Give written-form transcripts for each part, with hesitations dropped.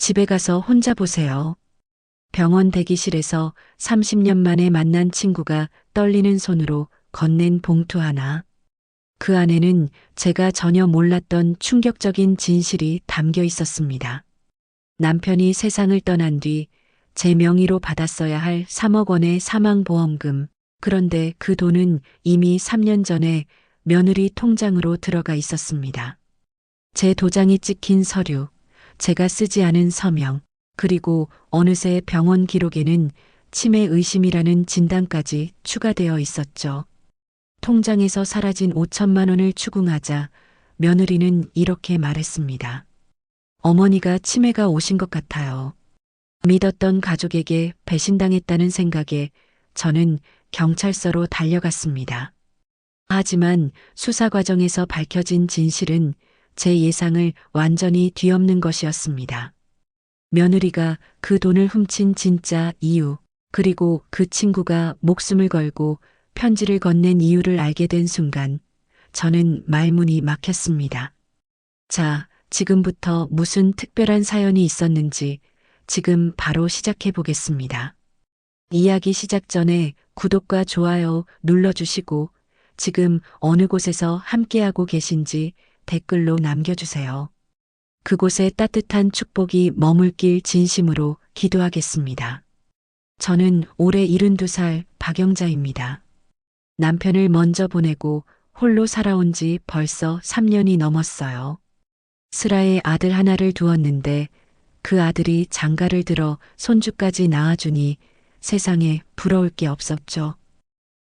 집에 가서 혼자 보세요. 병원 대기실에서 30년 만에 만난 친구가 떨리는 손으로 건넨 봉투 하나. 그 안에는 제가 전혀 몰랐던 충격적인 진실이 담겨 있었습니다. 남편이 세상을 떠난 뒤 제 명의로 받았어야 할 3억 원의 사망보험금. 그런데 그 돈은 이미 3년 전에 며느리 통장으로 들어가 있었습니다. 제 도장이 찍힌 서류, 제가 쓰지 않은 서명, 그리고 어느새 병원 기록에는 치매 의심이라는 진단까지 추가되어 있었죠. 통장에서 사라진 5천만 원을 추궁하자 며느리는 이렇게 말했습니다. 어머니가 치매가 오신 것 같아요. 믿었던 가족에게 배신당했다는 생각에 저는 경찰서로 달려갔습니다. 하지만 수사 과정에서 밝혀진 진실은 제 예상을 완전히 뒤엎는 것이었습니다. 며느리가 그 돈을 훔친 진짜 이유, 그리고 그 친구가 목숨을 걸고 편지를 건넨 이유를 알게 된 순간 저는 말문이 막혔습니다. 자, 지금부터 무슨 특별한 사연이 있었는지 지금 바로 시작해 보겠습니다. 이야기 시작 전에 구독과 좋아요 눌러주시고 지금 어느 곳에서 함께하고 계신지 댓글로 남겨주세요. 그곳에 따뜻한 축복이 머물길 진심으로 기도하겠습니다. 저는 올해 72살 박영자입니다. 남편을 먼저 보내고 홀로 살아온 지 벌써 3년이 넘었어요. 슬아에 아들 하나를 두었는데 그 아들이 장가를 들어 손주까지 낳아주니 세상에 부러울 게 없었죠.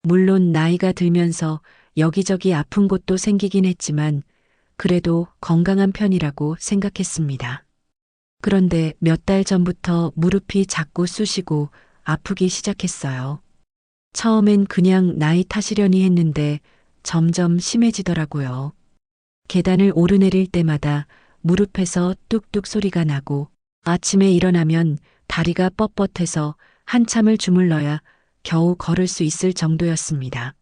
물론 나이가 들면서 여기저기 아픈 곳도 생기긴 했지만 그래도 건강한 편이라고 생각했습니다. 그런데 몇 달 전부터 무릎이 자꾸 쑤시고 아프기 시작했어요. 처음엔 그냥 나이 탓이려니 했는데 점점 심해지더라고요. 계단을 오르내릴 때마다 무릎에서 뚝뚝 소리가 나고 아침에 일어나면 다리가 뻣뻣해서 한참을 주물러야 겨우 걸을 수 있을 정도였습니다.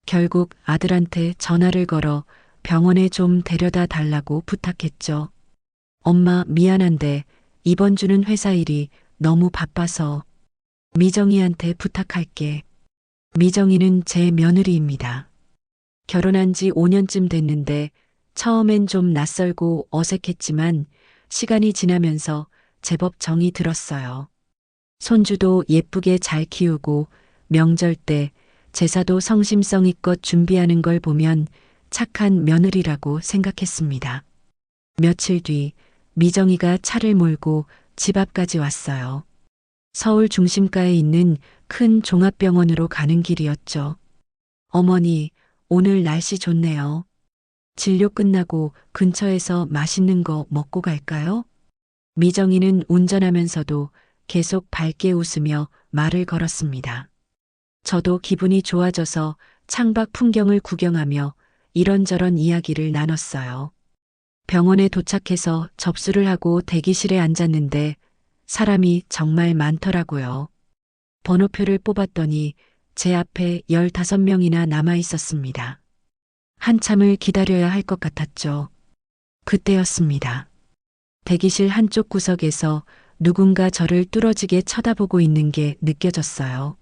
결국 아들한테 전화를 걸어 병원에 좀 데려다 달라고 부탁했죠. 엄마 미안한데 이번 주는 회사 일이 너무 바빠서 미정이한테 부탁할게. 미정이는 제 며느리입니다. 결혼한 지 5년쯤 됐는데 처음엔 좀 낯설고 어색했지만 시간이 지나면서 제법 정이 들었어요. 손주도 예쁘게 잘 키우고 명절 때 제사도 성심성의껏 준비하는 걸 보면 착한 며느리라고 생각했습니다. 며칠 뒤 미정이가 차를 몰고 집 앞까지 왔어요. 서울 중심가에 있는 큰 종합병원으로 가는 길이었죠. 어머니, 오늘 날씨 좋네요. 진료 끝나고 근처에서 맛있는 거 먹고 갈까요? 미정이는 운전하면서도 계속 밝게 웃으며 말을 걸었습니다. 저도 기분이 좋아져서 창밖 풍경을 구경하며 이런저런 이야기를 나눴어요. 병원에 도착해서 접수를 하고 대기실에 앉았는데 사람이 정말 많더라고요. 번호표를 뽑았더니 제 앞에 15명이나 남아 있었습니다. 한참을 기다려야 할 것 같았죠. 그때였습니다. 대기실 한쪽 구석에서 누군가 저를 뚫어지게 쳐다보고 있는 게 느껴졌어요.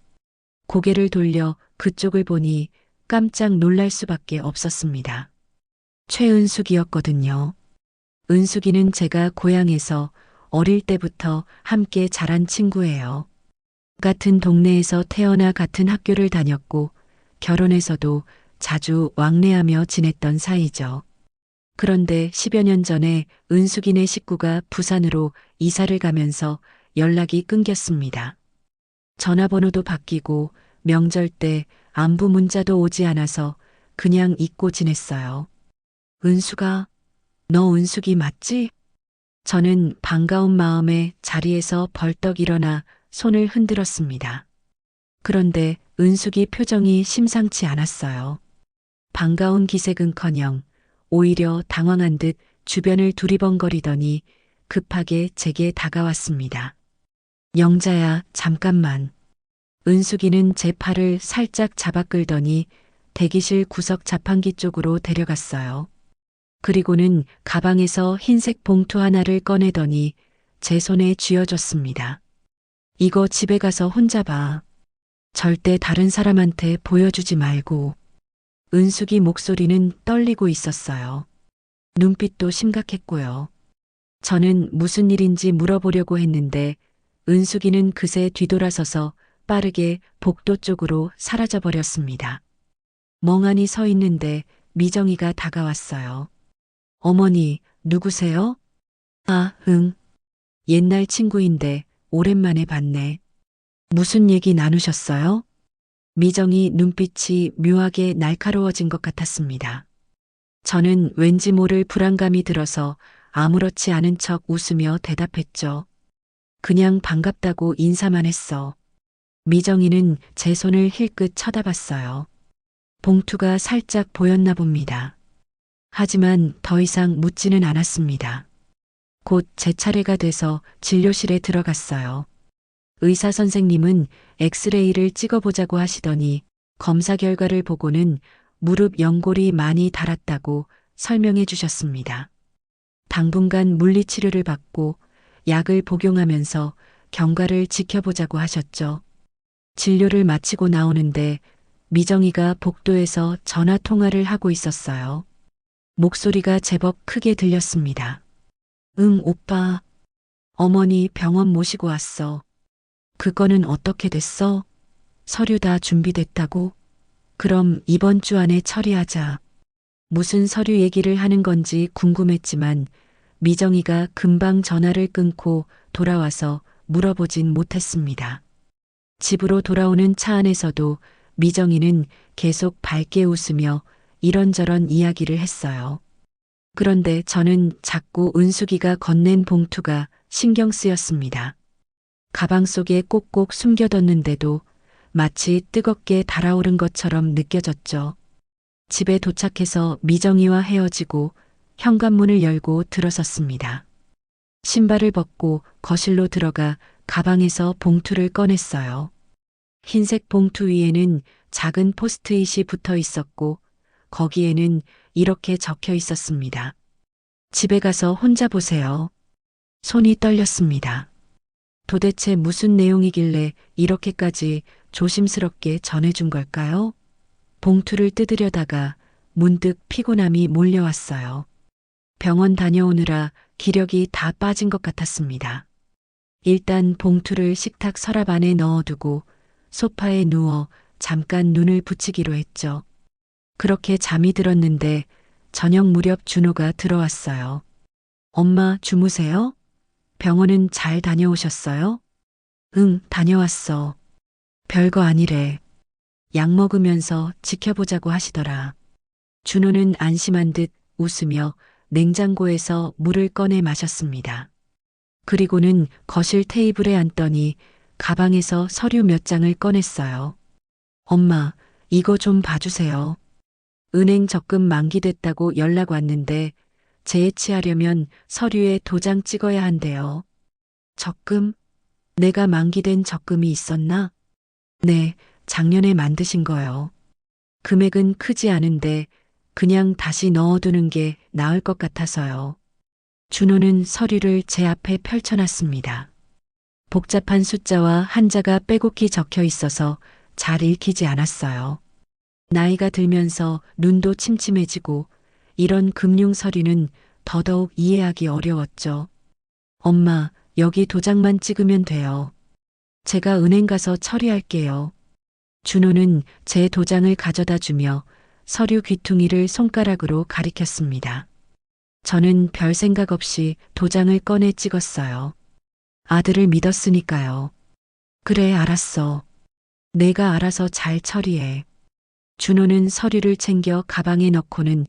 고개를 돌려 그쪽을 보니 깜짝 놀랄 수밖에 없었습니다. 최은숙이었거든요. 은숙이는 제가 고향에서 어릴 때부터 함께 자란 친구예요. 같은 동네에서 태어나 같은 학교를 다녔고 결혼해서도 자주 왕래하며 지냈던 사이죠. 그런데 10여 년 전에 은숙이네 식구가 부산으로 이사를 가면서 연락이 끊겼습니다. 전화번호도 바뀌고 명절 때 안부 문자도 오지 않아서 그냥 잊고 지냈어요. 은숙아, 너 은숙이 맞지? 저는 반가운 마음에 자리에서 벌떡 일어나 손을 흔들었습니다. 그런데 은숙이 표정이 심상치 않았어요. 반가운 기색은커녕 오히려 당황한 듯 주변을 두리번거리더니 급하게 제게 다가왔습니다. 영자야, 잠깐만. 은숙이는 제 팔을 살짝 잡아 끌더니 대기실 구석 자판기 쪽으로 데려갔어요. 그리고는 가방에서 흰색 봉투 하나를 꺼내더니 제 손에 쥐어줬습니다. 이거 집에 가서 혼자 봐. 절대 다른 사람한테 보여주지 말고. 은숙이 목소리는 떨리고 있었어요. 눈빛도 심각했고요. 저는 무슨 일인지 물어보려고 했는데 은숙이는 그새 뒤돌아서서 빠르게 복도 쪽으로 사라져 버렸습니다. 멍하니 서 있는데 미정이가 다가왔어요. 어머니, 누구세요? 아, 응. 옛날 친구인데 오랜만에 봤네. 무슨 얘기 나누셨어요? 미정이 눈빛이 묘하게 날카로워진 것 같았습니다. 저는 왠지 모를 불안감이 들어서 아무렇지 않은 척 웃으며 대답했죠. 그냥 반갑다고 인사만 했어. 미정이는 제 손을 힐끗 쳐다봤어요. 봉투가 살짝 보였나 봅니다. 하지만 더 이상 묻지는 않았습니다. 곧 제 차례가 돼서 진료실에 들어갔어요. 의사 선생님은 엑스레이를 찍어보자고 하시더니 검사 결과를 보고는 무릎 연골이 많이 닳았다고 설명해 주셨습니다. 당분간 물리치료를 받고 약을 복용하면서 경과를 지켜보자고 하셨죠. 진료를 마치고 나오는데 미정이가 복도에서 전화 통화를 하고 있었어요. 목소리가 제법 크게 들렸습니다. 응, 오빠. 어머니 병원 모시고 왔어. 그거는 어떻게 됐어? 서류 다 준비됐다고? 그럼 이번 주 안에 처리하자. 무슨 서류 얘기를 하는 건지 궁금했지만 미정이가 금방 전화를 끊고 돌아와서 물어보진 못했습니다. 집으로 돌아오는 차 안에서도 미정이는 계속 밝게 웃으며 이런저런 이야기를 했어요. 그런데 저는 자꾸 은숙이가 건넨 봉투가 신경 쓰였습니다. 가방 속에 꼭꼭 숨겨뒀는데도 마치 뜨겁게 달아오른 것처럼 느껴졌죠. 집에 도착해서 미정이와 헤어지고 현관문을 열고 들어섰습니다. 신발을 벗고 거실로 들어가 가방에서 봉투를 꺼냈어요. 흰색 봉투 위에는 작은 포스트잇이 붙어 있었고 거기에는 이렇게 적혀 있었습니다. 집에 가서 혼자 보세요. 손이 떨렸습니다. 도대체 무슨 내용이길래 이렇게까지 조심스럽게 전해준 걸까요? 봉투를 뜯으려다가 문득 피곤함이 몰려왔어요. 병원 다녀오느라 기력이 다 빠진 것 같았습니다. 일단 봉투를 식탁 서랍 안에 넣어두고 소파에 누워 잠깐 눈을 붙이기로 했죠. 그렇게 잠이 들었는데 저녁 무렵 준호가 들어왔어요. 엄마 주무세요? 병원은 잘 다녀오셨어요? 응, 다녀왔어. 별거 아니래. 약 먹으면서 지켜보자고 하시더라. 준호는 안심한 듯 웃으며 냉장고에서 물을 꺼내 마셨습니다. 그리고는 거실 테이블에 앉더니 가방에서 서류 몇 장을 꺼냈어요. 엄마, 이거 좀 봐주세요. 은행 적금 만기됐다고 연락 왔는데 재해치하려면 서류에 도장 찍어야 한대요. 적금? 내가 만기된 적금이 있었나? 네, 작년에 만드신 거요. 금액은 크지 않은데 그냥 다시 넣어두는 게 나을 것 같아서요. 준호는 서류를 제 앞에 펼쳐놨습니다. 복잡한 숫자와 한자가 빼곡히 적혀 있어서 잘 읽히지 않았어요. 나이가 들면서 눈도 침침해지고 이런 금융 서류는 더더욱 이해하기 어려웠죠. 엄마, 여기 도장만 찍으면 돼요. 제가 은행 가서 처리할게요. 준호는 제 도장을 가져다 주며 서류 귀퉁이를 손가락으로 가리켰습니다. 저는 별 생각 없이 도장을 꺼내 찍었어요. 아들을 믿었으니까요. 그래, 알았어. 내가 알아서 잘 처리해. 준호는 서류를 챙겨 가방에 넣고는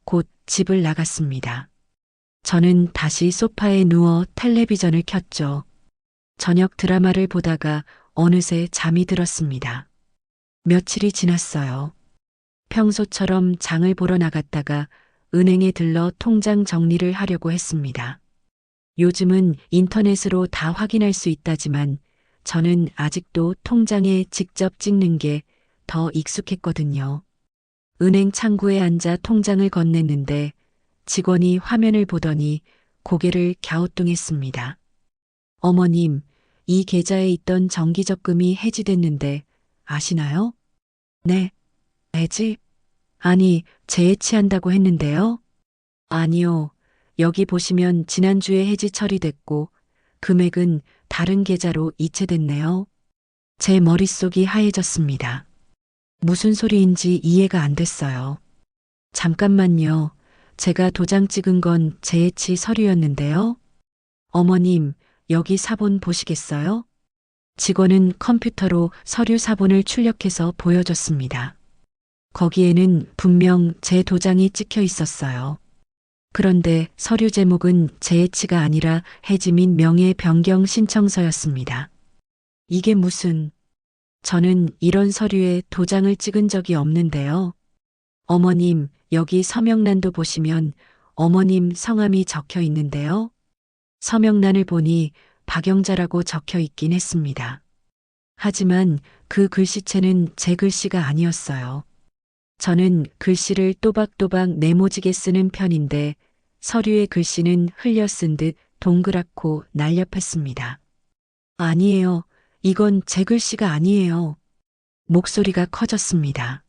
곧 집을 나갔습니다. 저는 다시 소파에 누워 텔레비전을 켰죠. 저녁 드라마를 보다가 어느새 잠이 들었습니다. 며칠이 지났어요. 평소처럼 장을 보러 나갔다가 은행에 들러 통장 정리를 하려고 했습니다. 요즘은 인터넷으로 다 확인할 수 있다지만 저는 아직도 통장에 직접 찍는 게 더 익숙했거든요. 은행 창구에 앉아 통장을 건넸는데 직원이 화면을 보더니 고개를 갸우뚱했습니다. 어머님, 이 계좌에 있던 정기적금이 해지됐는데 아시나요? 네, 해지? 아니, 재해치한다고 했는데요? 아니요. 여기 보시면 지난주에 해지 처리됐고 금액은 다른 계좌로 이체됐네요. 제 머릿속이 하얘졌습니다. 무슨 소리인지 이해가 안 됐어요. 잠깐만요. 제가 도장 찍은 건 재해치 서류였는데요. 어머님, 여기 사본 보시겠어요? 직원은 컴퓨터로 서류 사본을 출력해서 보여줬습니다. 거기에는 분명 제 도장이 찍혀 있었어요. 그런데 서류 제목은 재해치가 아니라 해지 및 명예 변경 신청서였습니다. 이게 무슨... 저는 이런 서류에 도장을 찍은 적이 없는데요. 어머님, 여기 서명란도 보시면 어머님 성함이 적혀 있는데요. 서명란을 보니 박영자라고 적혀 있긴 했습니다. 하지만 그 글씨체는 제 글씨가 아니었어요. 저는 글씨를 또박또박 네모지게 쓰는 편인데 서류의 글씨는 흘려 쓴 듯 동그랗고 날렵했습니다. 아니에요. 이건 제 글씨가 아니에요. 목소리가 커졌습니다.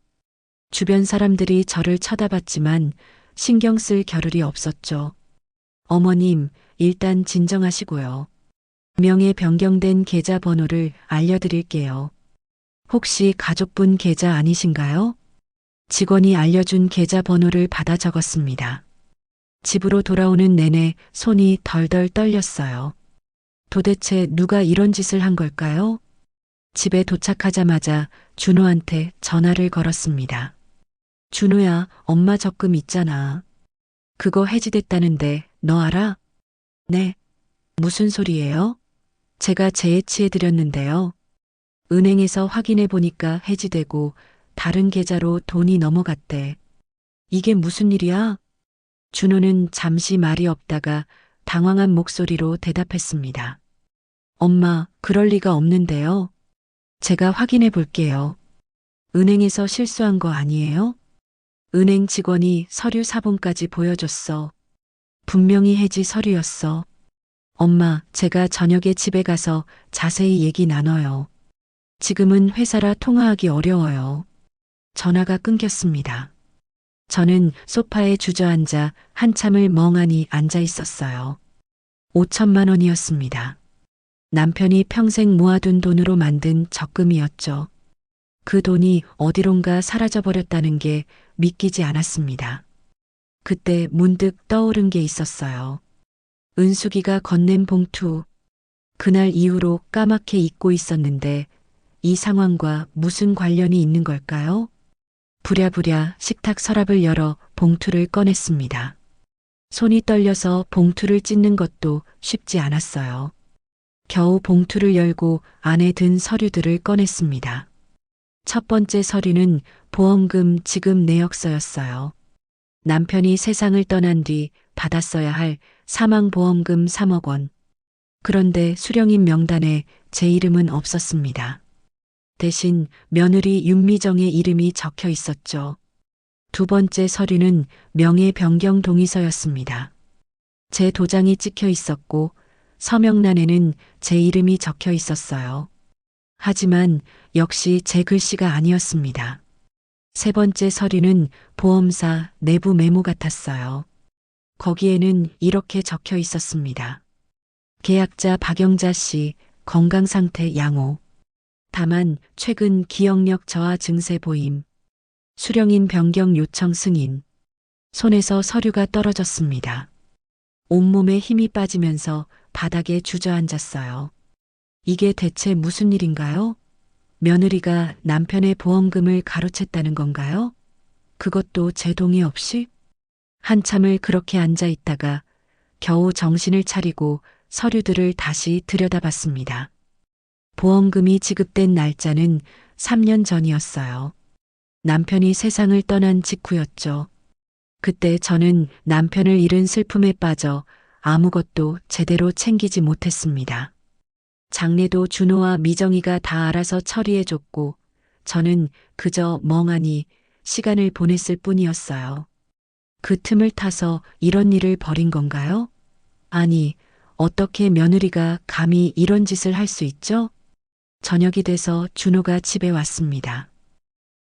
주변 사람들이 저를 쳐다봤지만 신경 쓸 겨를이 없었죠. 어머님, 일단 진정하시고요. 명예 변경된 계좌 번호를 알려드릴게요. 혹시 가족분 계좌 아니신가요? 직원이 알려준 계좌 번호를 받아 적었습니다. 집으로 돌아오는 내내 손이 덜덜 떨렸어요. 도대체 누가 이런 짓을 한 걸까요? 집에 도착하자마자 준호한테 전화를 걸었습니다. 준호야, 엄마 적금 있잖아. 그거 해지됐다는데 너 알아? 네. 무슨 소리예요? 제가 재해치해드렸는데요. 은행에서 확인해 보니까 해지되고 다른 계좌로 돈이 넘어갔대. 이게 무슨 일이야? 준호는 잠시 말이 없다가 당황한 목소리로 대답했습니다. 엄마, 그럴 리가 없는데요. 제가 확인해 볼게요. 은행에서 실수한 거 아니에요? 은행 직원이 서류 사본까지 보여줬어. 분명히 해지 서류였어. 엄마, 제가 저녁에 집에 가서 자세히 얘기 나눠요. 지금은 회사라 통화하기 어려워요. 전화가 끊겼습니다. 저는 소파에 주저앉아 한참을 멍하니 앉아 있었어요. 5천만 원이었습니다. 남편이 평생 모아둔 돈으로 만든 적금이었죠. 그 돈이 어디론가 사라져버렸다는 게 믿기지 않았습니다. 그때 문득 떠오른 게 있었어요. 은숙이가 건넨 봉투. 그날 이후로 까맣게 잊고 있었는데 이 상황과 무슨 관련이 있는 걸까요? 부랴부랴 식탁 서랍을 열어 봉투를 꺼냈습니다. 손이 떨려서 봉투를 찢는 것도 쉽지 않았어요. 겨우 봉투를 열고 안에 든 서류들을 꺼냈습니다. 첫 번째 서류는 보험금 지급 내역서였어요. 남편이 세상을 떠난 뒤 받았어야 할 사망보험금 3억 원. 그런데 수령인 명단에 제 이름은 없었습니다. 대신 며느리 윤미정의 이름이 적혀 있었죠. 두 번째 서류는 명예 변경 동의서였습니다. 제 도장이 찍혀 있었고 서명란에는 제 이름이 적혀 있었어요. 하지만 역시 제 글씨가 아니었습니다. 세 번째 서류는 보험사 내부 메모 같았어요. 거기에는 이렇게 적혀 있었습니다. 계약자 박영자 씨 건강 상태 양호. 다만 최근 기억력 저하 증세 보임. 수령인 변경 요청 승인. 손에서 서류가 떨어졌습니다. 온몸에 힘이 빠지면서 바닥에 주저앉았어요. 이게 대체 무슨 일인가요? 며느리가 남편의 보험금을 가로챘다는 건가요? 그것도 제 동의 없이? 한참을 그렇게 앉아 있다가 겨우 정신을 차리고 서류들을 다시 들여다봤습니다. 보험금이 지급된 날짜는 3년 전이었어요. 남편이 세상을 떠난 직후였죠. 그때 저는 남편을 잃은 슬픔에 빠져 아무것도 제대로 챙기지 못했습니다. 장례도 준호와 미정이가 다 알아서 처리해줬고 저는 그저 멍하니 시간을 보냈을 뿐이었어요. 그 틈을 타서 이런 일을 벌인 건가요? 아니, 어떻게 며느리가 감히 이런 짓을 할 수 있죠? 저녁이 돼서 준호가 집에 왔습니다.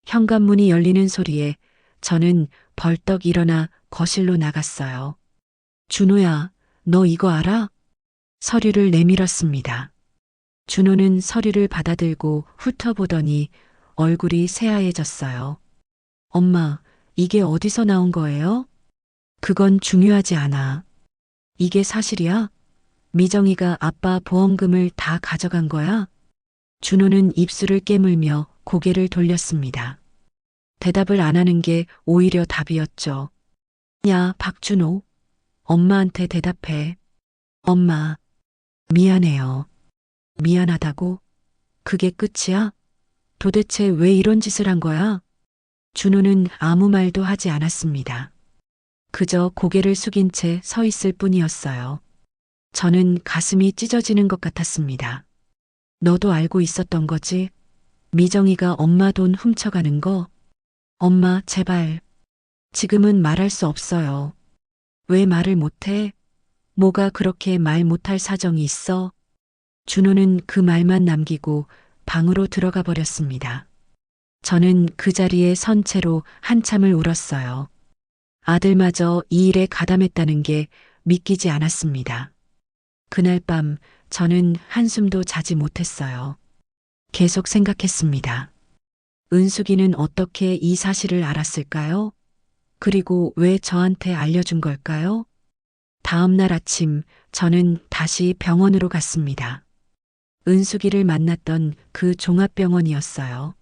현관문이 열리는 소리에 저는 벌떡 일어나 거실로 나갔어요. 준호야, 너 이거 알아? 서류를 내밀었습니다. 준호는 서류를 받아들고 훑어보더니 얼굴이 새하얘졌어요. 엄마, 이게 어디서 나온 거예요? 그건 중요하지 않아. 이게 사실이야? 미정이가 아빠 보험금을 다 가져간 거야? 준호는 입술을 깨물며 고개를 돌렸습니다. 대답을 안 하는 게 오히려 답이었죠. 야, 박준호. 엄마한테 대답해. 엄마, 미안해요. 미안하다고? 그게 끝이야? 도대체 왜 이런 짓을 한 거야? 준호는 아무 말도 하지 않았습니다. 그저 고개를 숙인 채 서 있을 뿐이었어요. 저는 가슴이 찢어지는 것 같았습니다. 너도 알고 있었던 거지? 미정이가 엄마 돈 훔쳐가는 거? 엄마, 제발. 지금은 말할 수 없어요. 왜 말을 못해? 뭐가 그렇게 말 못할 사정이 있어? 준호는 그 말만 남기고 방으로 들어가 버렸습니다. 저는 그 자리에 선 채로 한참을 울었어요. 아들마저 이 일에 가담했다는 게 믿기지 않았습니다. 그날 밤 저는 한숨도 자지 못했어요. 계속 생각했습니다. 은숙이는 어떻게 이 사실을 알았을까요? 그리고 왜 저한테 알려준 걸까요? 다음 날 아침 저는 다시 병원으로 갔습니다. 은숙이를 만났던 그 종합병원이었어요.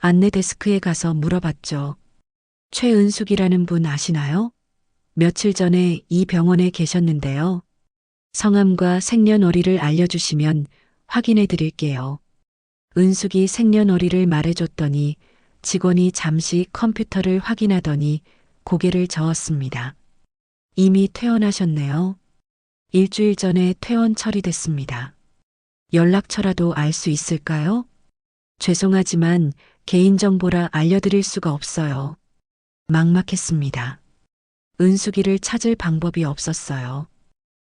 안내 데스크에 가서 물어봤죠. 최은숙이라는 분 아시나요? 며칠 전에 이 병원에 계셨는데요. 성함과 생년월일을 알려주시면 확인해 드릴게요. 은숙이 생년월일을 말해줬더니 직원이 잠시 컴퓨터를 확인하더니 고개를 저었습니다. 이미 퇴원하셨네요. 일주일 전에 퇴원 처리됐습니다. 연락처라도 알 수 있을까요? 죄송하지만 개인정보라 알려드릴 수가 없어요. 막막했습니다. 은숙이를 찾을 방법이 없었어요.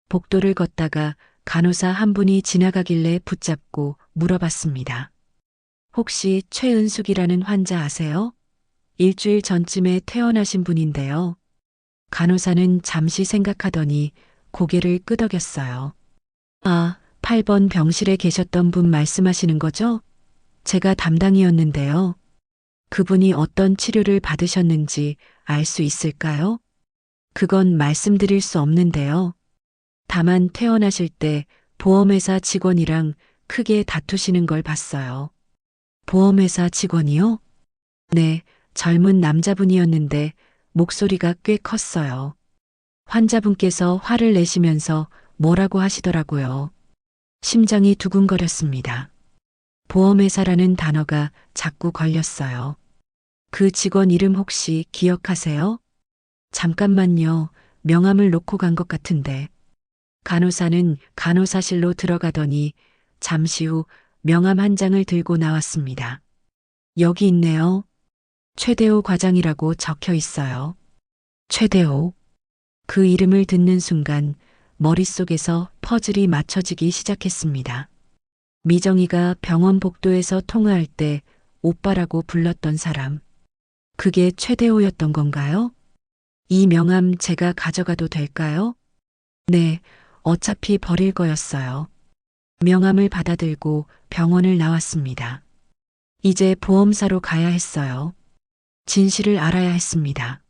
복도를 걷다가 간호사 한 분이 지나가길래 붙잡고 물어봤습니다. 혹시 최은숙이라는 환자 아세요? 일주일 전쯤에 퇴원하신 분인데요. 간호사는 잠시 생각하더니 고개를 끄덕였어요. 아, 8번 병실에 계셨던 분 말씀하시는 거죠? 제가 담당이었는데요. 그분이 어떤 치료를 받으셨는지 알 수 있을까요? 그건 말씀드릴 수 없는데요. 다만 퇴원하실 때 보험회사 직원이랑 크게 다투시는 걸 봤어요. 보험회사 직원이요? 네, 젊은 남자분이었는데 목소리가 꽤 컸어요. 환자분께서 화를 내시면서 뭐라고 하시더라고요. 심장이 두근거렸습니다. 보험회사라는 단어가 자꾸 걸렸어요. 그 직원 이름 혹시 기억하세요? 잠깐만요. 명함을 놓고 간 것 같은데. 간호사는 간호사실로 들어가더니 잠시 후 명함 한 장을 들고 나왔습니다. 여기 있네요. 최대호 과장이라고 적혀 있어요. 최대호. 그 이름을 듣는 순간 머릿속에서 퍼즐이 맞춰지기 시작했습니다. 미정이가 병원 복도에서 통화할 때 오빠라고 불렀던 사람. 그게 최대호였던 건가요? 이 명함 제가 가져가도 될까요? 네, 어차피 버릴 거였어요. 명함을 받아들고 병원을 나왔습니다. 이제 보험사로 가야 했어요. 진실을 알아야 했습니다.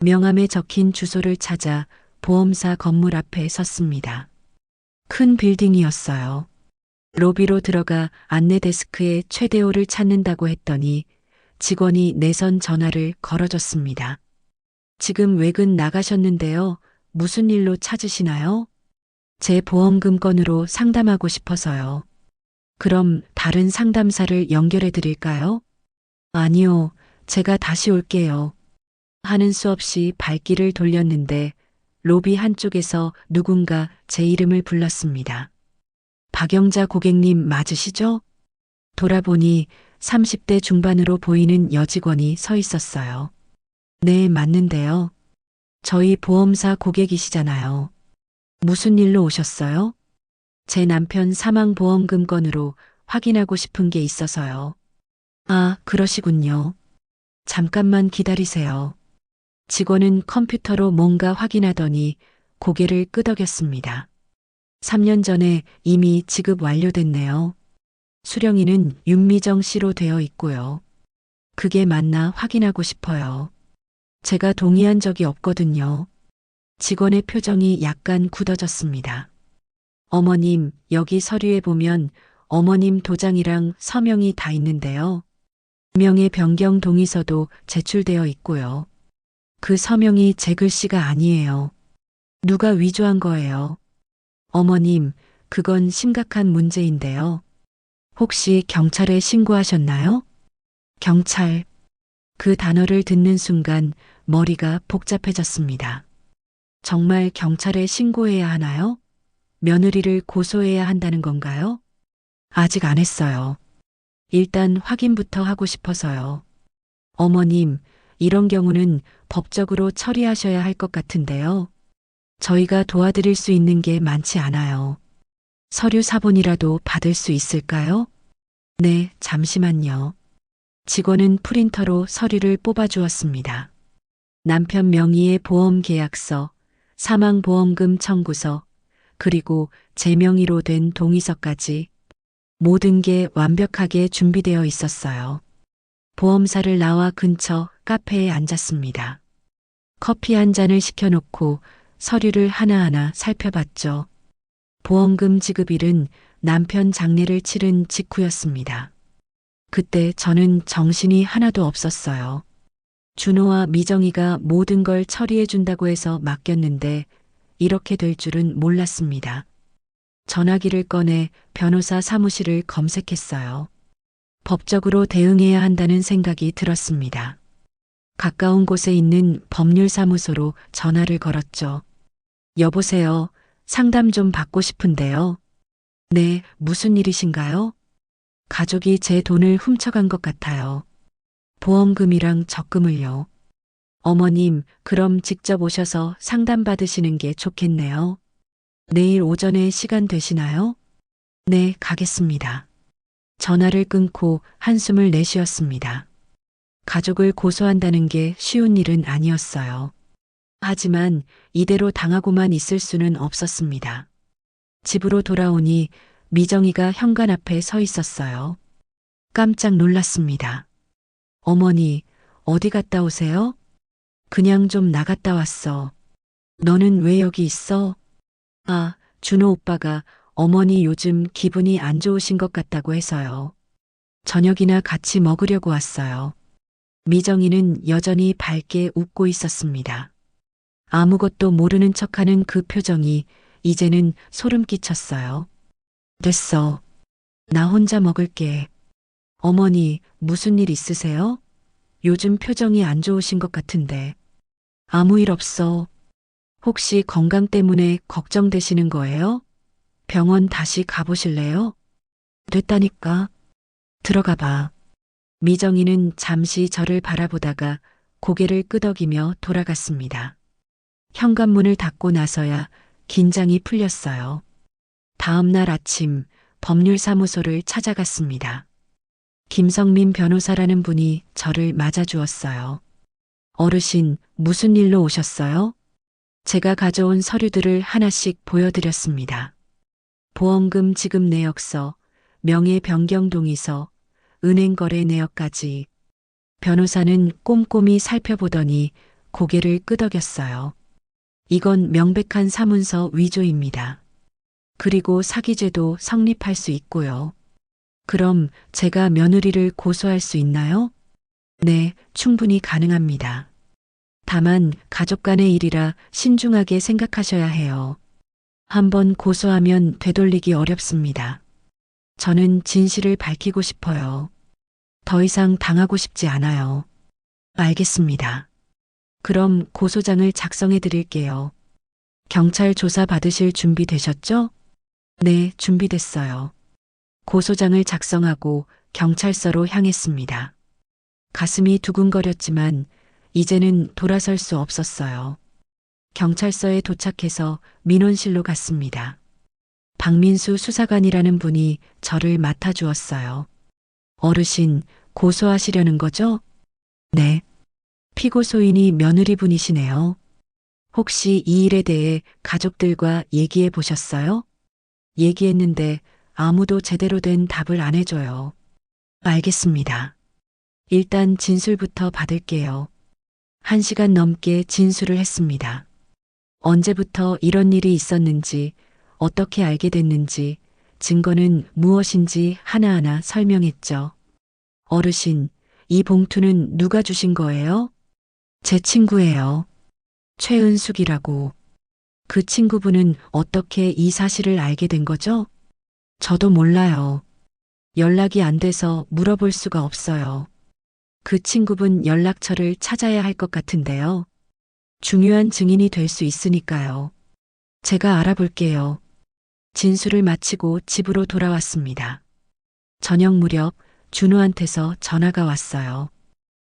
명함에 적힌 주소를 찾아 보험사 건물 앞에 섰습니다. 큰 빌딩이었어요. 로비로 들어가 안내 데스크에 최대호를 찾는다고 했더니 직원이 내선 전화를 걸어줬습니다. 지금 외근 나가셨는데요. 무슨 일로 찾으시나요? 제 보험금 건으로 상담하고 싶어서요. 그럼 다른 상담사를 연결해 드릴까요? 아니요, 제가 다시 올게요. 하는 수 없이 발길을 돌렸는데 로비 한쪽에서 누군가 제 이름을 불렀습니다. 박영자 고객님 맞으시죠? 돌아보니 30대 중반으로 보이는 여직원이 서 있었어요. 네, 맞는데요. 저희 보험사 고객이시잖아요. 무슨 일로 오셨어요? 제 남편 사망보험금 건으로 확인하고 싶은 게 있어서요. 아, 그러시군요. 잠깐만 기다리세요. 직원은 컴퓨터로 뭔가 확인하더니 고개를 끄덕였습니다. 3년 전에 이미 지급 완료됐네요. 수령인은 윤미정 씨로 되어 있고요. 그게 맞나 확인하고 싶어요. 제가 동의한 적이 없거든요. 직원의 표정이 약간 굳어졌습니다. 어머님, 여기 서류에 보면 어머님 도장이랑 서명이 다 있는데요. 명의 변경 동의서도 제출되어 있고요. 그 서명이 제 글씨가 아니에요. 누가 위조한 거예요? 어머님, 그건 심각한 문제인데요. 혹시 경찰에 신고하셨나요? 경찰. 그 단어를 듣는 순간 머리가 복잡해졌습니다. 정말 경찰에 신고해야 하나요? 며느리를 고소해야 한다는 건가요? 아직 안 했어요. 일단 확인부터 하고 싶어서요. 어머님, 이런 경우는 법적으로 처리하셔야 할 것 같은데요. 저희가 도와드릴 수 있는 게 많지 않아요. 서류 사본이라도 받을 수 있을까요? 네, 잠시만요. 직원은 프린터로 서류를 뽑아주었습니다. 남편 명의의 보험계약서, 사망보험금 청구서, 그리고 제 명의로 된 동의서까지 모든 게 완벽하게 준비되어 있었어요. 보험사를 나와 근처 카페에 앉았습니다. 커피 한 잔을 시켜놓고 서류를 하나하나 살펴봤죠. 보험금 지급일은 남편 장례를 치른 직후였습니다. 그때 저는 정신이 하나도 없었어요. 준호와 미정이가 모든 걸 처리해 준다고 해서 맡겼는데 이렇게 될 줄은 몰랐습니다. 전화기를 꺼내 변호사 사무실을 검색했어요. 법적으로 대응해야 한다는 생각이 들었습니다. 가까운 곳에 있는 법률사무소로 전화를 걸었죠. 여보세요. 상담 좀 받고 싶은데요. 네, 무슨 일이신가요? 가족이 제 돈을 훔쳐간 것 같아요. 보험금이랑 적금을요. 어머님, 그럼 직접 오셔서 상담 받으시는 게 좋겠네요. 내일 오전에 시간 되시나요? 네, 가겠습니다. 전화를 끊고 한숨을 내쉬었습니다. 가족을 고소한다는 게 쉬운 일은 아니었어요. 하지만 이대로 당하고만 있을 수는 없었습니다. 집으로 돌아오니 미정이가 현관 앞에 서 있었어요. 깜짝 놀랐습니다. 어머니, 어디 갔다 오세요? 그냥 좀 나갔다 왔어. 너는 왜 여기 있어? 아, 준호 오빠가 어머니 요즘 기분이 안 좋으신 것 같다고 해서요. 저녁이나 같이 먹으려고 왔어요. 미정이는 여전히 밝게 웃고 있었습니다. 아무것도 모르는 척하는 그 표정이 이제는 소름 끼쳤어요. 됐어. 나 혼자 먹을게. 어머니, 무슨 일 있으세요? 요즘 표정이 안 좋으신 것 같은데. 아무 일 없어. 혹시 건강 때문에 걱정되시는 거예요? 병원 다시 가보실래요? 됐다니까. 들어가 봐. 미정이는 잠시 저를 바라보다가 고개를 끄덕이며 돌아갔습니다. 현관문을 닫고 나서야 긴장이 풀렸어요. 다음 날 아침 법률사무소를 찾아갔습니다. 김성민 변호사라는 분이 저를 맞아주었어요. 어르신, 무슨 일로 오셨어요? 제가 가져온 서류들을 하나씩 보여드렸습니다. 보험금 지급 내역서, 명예 변경 동의서, 은행 거래 내역까지. 변호사는 꼼꼼히 살펴보더니 고개를 끄덕였어요. 이건 명백한 사문서 위조입니다. 그리고 사기죄도 성립할 수 있고요. 그럼 제가 며느리를 고소할 수 있나요? 네, 충분히 가능합니다. 다만 가족 간의 일이라 신중하게 생각하셔야 해요. 한번 고소하면 되돌리기 어렵습니다. 저는 진실을 밝히고 싶어요. 더 이상 당하고 싶지 않아요. 알겠습니다. 그럼 고소장을 작성해 드릴게요. 경찰 조사 받으실 준비 되셨죠? 네, 준비됐어요. 고소장을 작성하고 경찰서로 향했습니다. 가슴이 두근거렸지만 이제는 돌아설 수 없었어요. 경찰서에 도착해서 민원실로 갔습니다. 박민수 수사관이라는 분이 저를 맡아주었어요. 어르신, 고소하시려는 거죠? 네. 피고 소인이 며느리 분이시네요. 혹시 이 일에 대해 가족들과 얘기해 보셨어요? 얘기했는데 아무도 제대로 된 답을 안 해줘요. 알겠습니다. 일단 진술부터 받을게요. 1시간 넘게 진술을 했습니다. 언제부터 이런 일이 있었는지, 어떻게 알게 됐는지, 증거는 무엇인지 하나하나 설명했죠. 어르신, 이 봉투는 누가 주신 거예요? 제 친구예요. 최은숙이라고. 그 친구분은 어떻게 이 사실을 알게 된 거죠? 저도 몰라요. 연락이 안 돼서 물어볼 수가 없어요. 그 친구분 연락처를 찾아야 할 것 같은데요. 중요한 증인이 될 수 있으니까요. 제가 알아볼게요. 진술을 마치고 집으로 돌아왔습니다. 저녁 무렵 준호한테서 전화가 왔어요.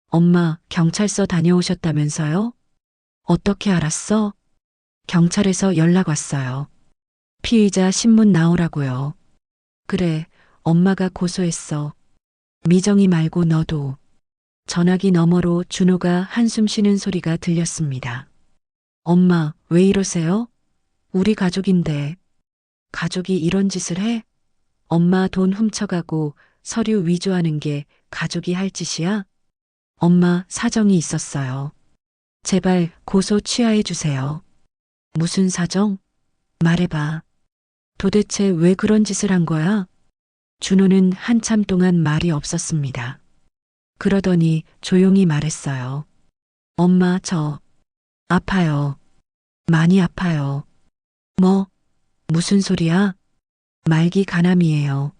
엄마, 경찰서 다녀오셨다면서요? 어떻게 알았어? 경찰에서 연락 왔어요. 피의자 신문 나오라고요. 그래, 엄마가 고소했어. 미정이 말고 너도. 전화기 너머로 준호가 한숨 쉬는 소리가 들렸습니다. 엄마, 왜 이러세요? 우리 가족인데. 가족이 이런 짓을 해? 엄마 돈 훔쳐가고 서류 위조하는 게 가족이 할 짓이야? 엄마, 사정이 있었어요. 제발 고소 취하해 주세요. 무슨 사정? 말해봐. 도대체 왜 그런 짓을 한 거야? 준호는 한참 동안 말이 없었습니다. 그러더니 조용히 말했어요. 엄마, 저 아파요. 많이 아파요. 뭐? 무슨 소리야? 말기 간암이에요.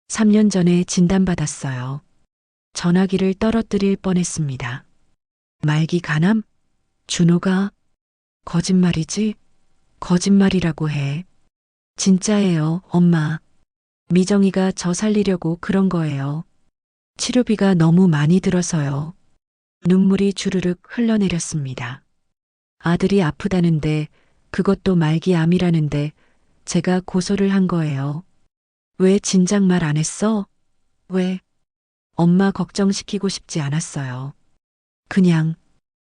3년 전에 진단받았어요. 전화기를 떨어뜨릴 뻔했습니다. 말기 간암? 준호가? 거짓말이지? 거짓말이라고 해. 진짜예요, 엄마. 미정이가 저 살리려고 그런 거예요. 치료비가 너무 많이 들어서요. 눈물이 주르륵 흘러내렸습니다. 아들이 아프다는데 그것도 말기암이라는데 제가 고소를 한 거예요. 왜 진작 말 안 했어? 왜? 엄마 걱정시키고 싶지 않았어요. 그냥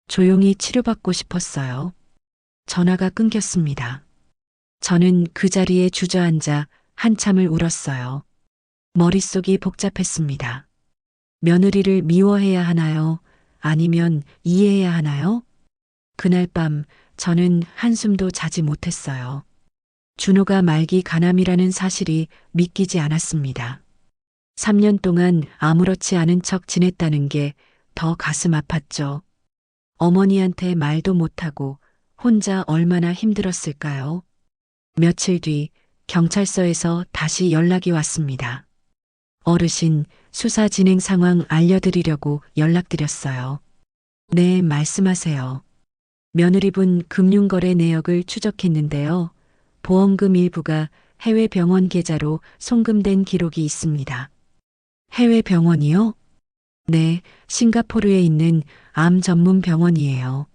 조용히 치료받고 싶었어요. 전화가 끊겼습니다. 저는 그 자리에 주저앉아 한참을 울었어요. 머릿속이 복잡했습니다. 며느리를 미워해야 하나요? 아니면 이해해야 하나요? 그날 밤 저는 한숨도 자지 못했어요. 준호가 말기 간암이라는 사실이 믿기지 않았습니다. 3년 동안 아무렇지 않은 척 지냈다는 게 더 가슴 아팠죠. 어머니한테 말도 못하고 혼자 얼마나 힘들었을까요? 며칠 뒤 경찰서에서 다시 연락이 왔습니다. 어르신, 수사 진행 상황 알려드리려고 연락드렸어요. 네, 말씀하세요. 며느리분 금융거래 내역을 추적했는데요. 보험금 일부가 해외 병원 계좌로 송금된 기록이 있습니다. 해외 병원이요? 네, 싱가포르에 있는 암 전문 병원이에요.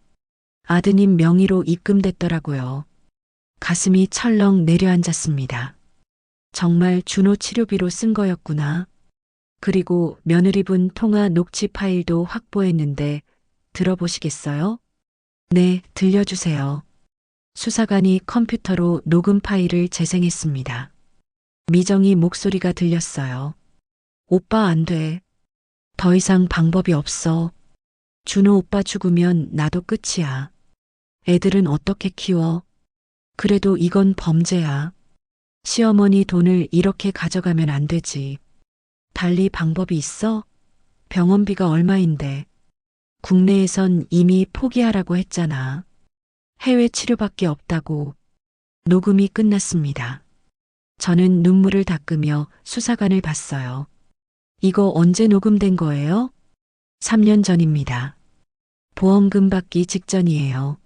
아드님 명의로 입금됐더라고요. 가슴이 철렁 내려앉았습니다. 정말 준호 치료비로 쓴 거였구나. 그리고 며느리분 통화 녹취 파일도 확보했는데 들어보시겠어요? 네, 들려주세요. 수사관이 컴퓨터로 녹음 파일을 재생했습니다. 미정이 목소리가 들렸어요. 오빠 안 돼. 더 이상 방법이 없어. 준호 오빠 죽으면 나도 끝이야. 애들은 어떻게 키워? 그래도 이건 범죄야. 시어머니 돈을 이렇게 가져가면 안 되지. 달리 방법이 있어? 병원비가 얼마인데. 국내에선 이미 포기하라고 했잖아. 해외 치료밖에 없다고. 녹음이 끝났습니다. 저는 눈물을 닦으며 수사관을 봤어요. 이거 언제 녹음된 거예요? 3년 전입니다. 보험금 받기 직전이에요.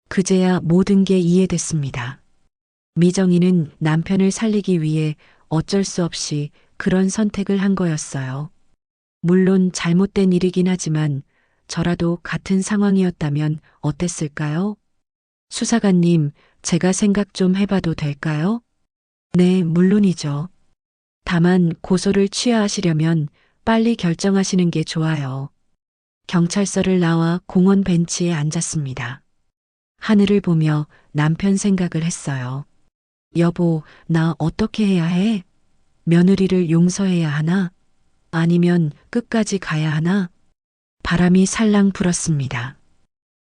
그제야 모든 게 이해됐습니다. 미정이는 남편을 살리기 위해 어쩔 수 없이 그런 선택을 한 거였어요. 물론 잘못된 일이긴 하지만 저라도 같은 상황이었다면 어땠을까요? 수사관님, 제가 생각 좀 해봐도 될까요? 네, 물론이죠. 다만 고소를 취하하시려면 빨리 결정하시는 게 좋아요. 경찰서를 나와 공원 벤치에 앉았습니다. 하늘을 보며 남편 생각을 했어요. 여보, 나 어떻게 해야 해? 며느리를 용서해야 하나? 아니면 끝까지 가야 하나? 바람이 살랑 불었습니다.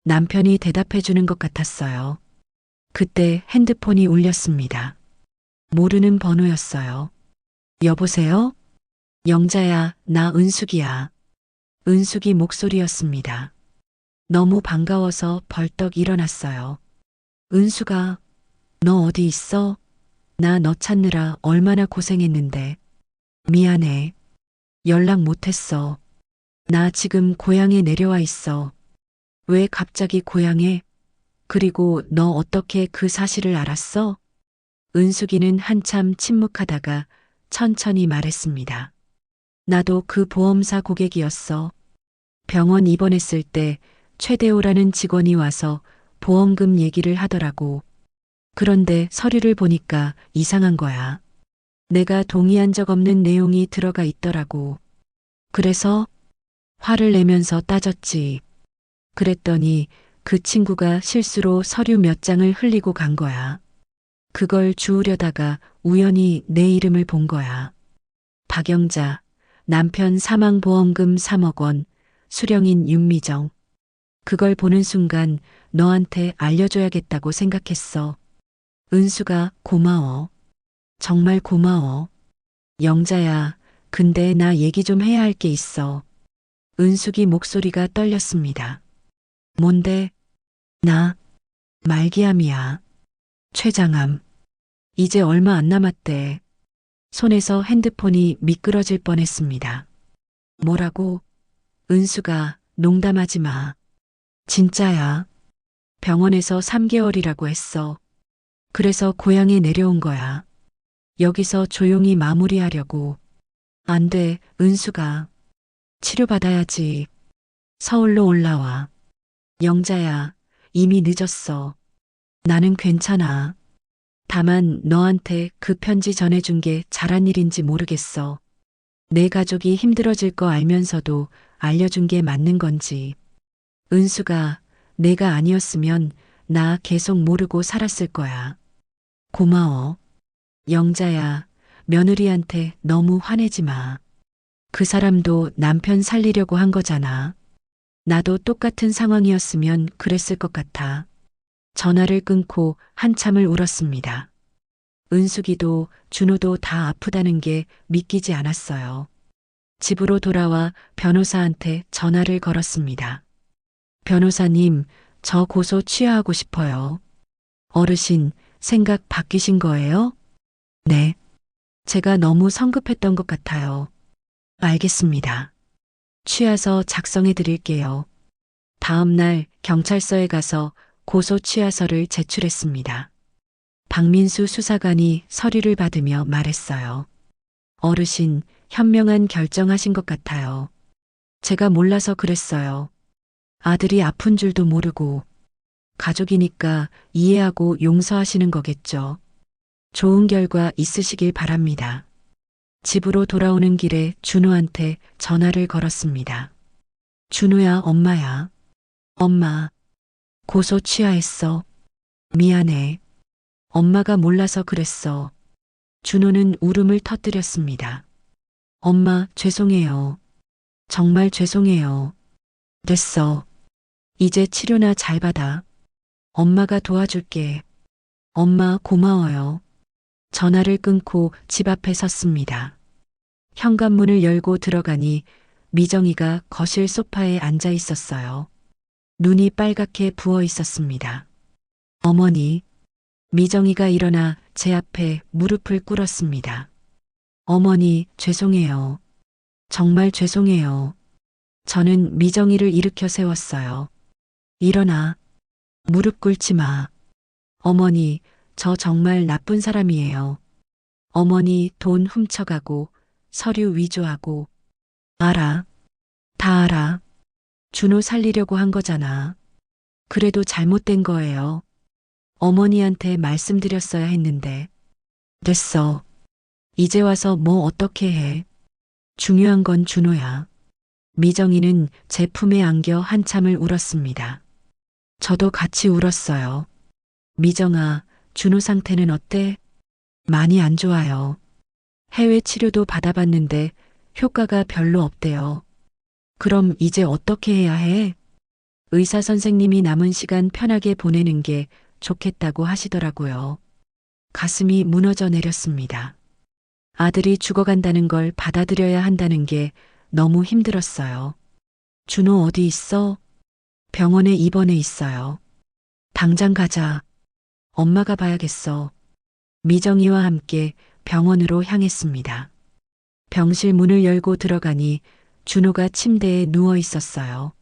남편이 대답해 주는 것 같았어요. 그때 핸드폰이 울렸습니다. 모르는 번호였어요. 여보세요? 영자야, 나 은숙이야. 은숙이 목소리였습니다. 너무 반가워서 벌떡 일어났어요. 은숙아, 너 어디 있어? 나 너 찾느라 얼마나 고생했는데. 미안해. 연락 못했어. 나 지금 고향에 내려와 있어. 왜 갑자기 고향에? 그리고 너 어떻게 그 사실을 알았어? 은숙이는 한참 침묵하다가 천천히 말했습니다. 나도 그 보험사 고객이었어. 병원 입원했을 때 최대호라는 직원이 와서 보험금 얘기를 하더라고. 그런데 서류를 보니까 이상한 거야. 내가 동의한 적 없는 내용이 들어가 있더라고. 그래서 화를 내면서 따졌지. 그랬더니 그 친구가 실수로 서류 몇 장을 흘리고 간 거야. 그걸 주우려다가 우연히 내 이름을 본 거야. 박영자, 남편 사망보험금 3억 원, 수령인 윤미정. 그걸 보는 순간 너한테 알려줘야겠다고 생각했어. 은수가 고마워. 정말 고마워. 영자야, 근데 나 얘기 좀 해야 할 게 있어. 은숙이 목소리가 떨렸습니다. 뭔데? 나 말기암이야. 췌장암. 이제 얼마 안 남았대. 손에서 핸드폰이 미끄러질 뻔했습니다. 뭐라고? 은수가 농담하지 마. 진짜야. 병원에서 3개월이라고 했어. 그래서 고향에 내려온 거야. 여기서 조용히 마무리하려고. 안 돼, 은수가. 치료받아야지. 서울로 올라와. 영자야, 이미 늦었어. 나는 괜찮아. 다만 너한테 그 편지 전해준 게 잘한 일인지 모르겠어. 내 가족이 힘들어질 거 알면서도 알려준 게 맞는 건지. 은수가 내가 아니었으면 나 계속 모르고 살았을 거야. 고마워. 영자야, 며느리한테 너무 화내지 마. 그 사람도 남편 살리려고 한 거잖아. 나도 똑같은 상황이었으면 그랬을 것 같아. 전화를 끊고 한참을 울었습니다. 은숙이도 준호도 다 아프다는 게 믿기지 않았어요. 집으로 돌아와 변호사한테 전화를 걸었습니다. 변호사님, 저 고소 취하하고 싶어요. 어르신, 생각 바뀌신 거예요? 네. 제가 너무 성급했던 것 같아요. 알겠습니다. 취하서 작성해 드릴게요. 다음 날 경찰서에 가서 고소 취하서를 제출했습니다. 박민수 수사관이 서류를 받으며 말했어요. 어르신, 현명한 결정하신 것 같아요. 제가 몰라서 그랬어요. 아들이 아픈 줄도 모르고. 가족이니까 이해하고 용서하시는 거겠죠. 좋은 결과 있으시길 바랍니다. 집으로 돌아오는 길에 준호한테 전화를 걸었습니다. 준호야, 엄마야. 엄마, 고소 취하했어. 미안해. 엄마가 몰라서 그랬어. 준호는 울음을 터뜨렸습니다. 엄마, 죄송해요. 정말 죄송해요. 됐어. 이제 치료나 잘 받아. 엄마가 도와줄게. 엄마, 고마워요. 전화를 끊고 집 앞에 섰습니다. 현관문을 열고 들어가니 미정이가 거실 소파에 앉아 있었어요. 눈이 빨갛게 부어 있었습니다. 어머니, 미정이가 일어나 제 앞에 무릎을 꿇었습니다. 어머니, 죄송해요. 정말 죄송해요. 저는 미정이를 일으켜 세웠어요. 일어나. 무릎 꿇지 마. 어머니, 저 정말 나쁜 사람이에요. 어머니 돈 훔쳐가고 서류 위조하고. 알아. 다 알아. 준호 살리려고 한 거잖아. 그래도 잘못된 거예요. 어머니한테 말씀드렸어야 했는데. 됐어. 이제 와서 뭐 어떻게 해. 중요한 건 준호야. 미정이는 제 품에 안겨 한참을 울었습니다. 저도 같이 울었어요. 미정아, 준호 상태는 어때? 많이 안 좋아요. 해외 치료도 받아봤는데 효과가 별로 없대요. 그럼 이제 어떻게 해야 해? 의사 선생님이 남은 시간 편하게 보내는 게 좋겠다고 하시더라고요. 가슴이 무너져 내렸습니다. 아들이 죽어간다는 걸 받아들여야 한다는 게 너무 힘들었어요. 준호 어디 있어? 병원에 입원해 있어요. 당장 가자. 엄마가 봐야겠어. 미정이와 함께 병원으로 향했습니다. 병실 문을 열고 들어가니 준호가 침대에 누워 있었어요.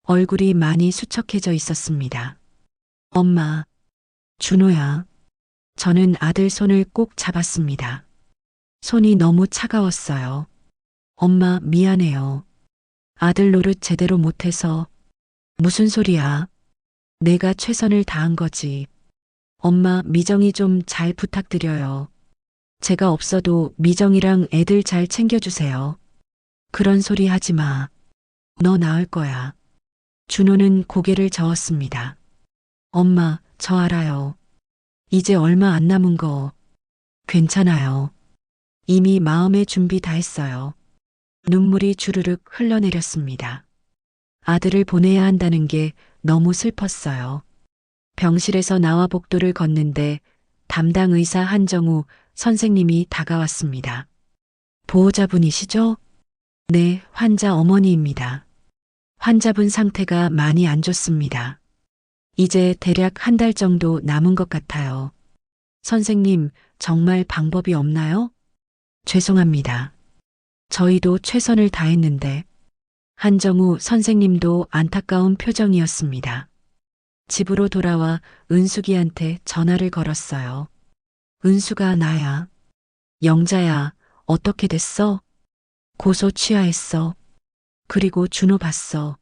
얼굴이 많이 수척해져 있었습니다. 엄마, 준호야. 저는 아들 손을 꼭 잡았습니다. 손이 너무 차가웠어요. 엄마, 미안해요. 아들 노릇 제대로 못해서. 무슨 소리야? 내가 최선을 다한 거지. 엄마, 미정이 좀 잘 부탁드려요. 제가 없어도 미정이랑 애들 잘 챙겨주세요. 그런 소리 하지 마. 너 나을 거야. 준호는 고개를 저었습니다. 엄마, 저 알아요. 이제 얼마 안 남은 거. 괜찮아요. 이미 마음의 준비 다 했어요. 눈물이 주르륵 흘러내렸습니다. 아들을 보내야 한다는 게 너무 슬펐어요. 병실에서 나와 복도를 걷는데 담당 의사 한정우 선생님이 다가왔습니다. 보호자분이시죠? 네, 환자 어머니입니다. 환자분 상태가 많이 안 좋습니다. 이제 대략 한 달 정도 남은 것 같아요. 선생님, 정말 방법이 없나요? 죄송합니다. 저희도 최선을 다했는데. 한정우 선생님도 안타까운 표정이었습니다. 집으로 돌아와 은숙이한테 전화를 걸었어요. 은숙아, 나야. 영자야, 어떻게 됐어? 고소 취하했어. 그리고 준호 봤어.